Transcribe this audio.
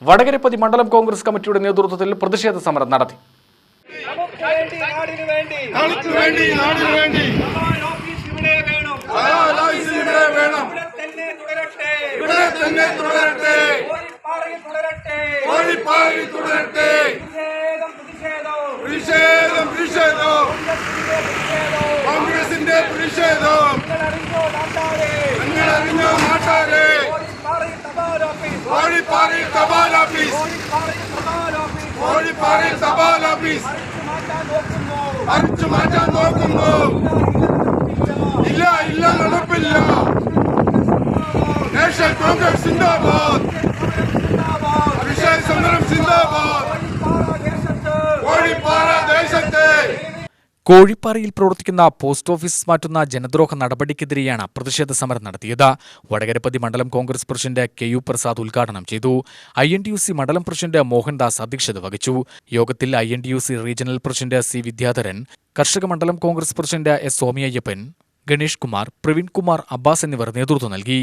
വടകരപ്പതി മണ്ഡലം കോൺഗ്രസ് കമ്മിറ്റിയുടെ നേതൃത്വത്തിൽ പ്രതിഷേധ സമരം നടത്തി. കോൺഗ്രസിന്റെ പ്രതിഷേധം അടിച്ചു മാറ്റാൻ നോക്കുന്നു. ഇല്ല ഇല്ല നടപ്പില്ല. നാഷണൽ കോൺഗ്രസ് സിന്ദാബാദ്, പ്രതിഷേധ സമരം സിന്ദാബാദ്. കോഴിപ്പാറ ദേശത്തെ കോഴിപ്പാറയിൽ പ്രവർത്തിക്കുന്ന പോസ്റ്റ് ഓഫീസ് മാറ്റുന്ന ജനദ്രോഹ നടപടിക്കെതിരെയാണ് പ്രതിഷേധ സമരം നടത്തിയത്. വടകരപ്പതി മണ്ഡലം കോൺഗ്രസ് പ്രസിഡന്റ് KU പ്രസാദ് ഉദ്ഘാടനം ചെയ്തു. INTUC മണ്ഡലം പ്രസിഡന്റ് മോഹൻദാസ് അധ്യക്ഷത വഹിച്ചു. യോഗത്തിൽ INTUC regional president C Vidyadharan, കർഷക മണ്ഡലം കോൺഗ്രസ് പ്രസിഡന്റ് S സോമയ്യപ്പൻ, ഗണേഷ് കുമാർ, പ്രവീൺ കുമാർ, അബ്ബാസ് എന്നിവർ നേതൃത്വം നൽകി.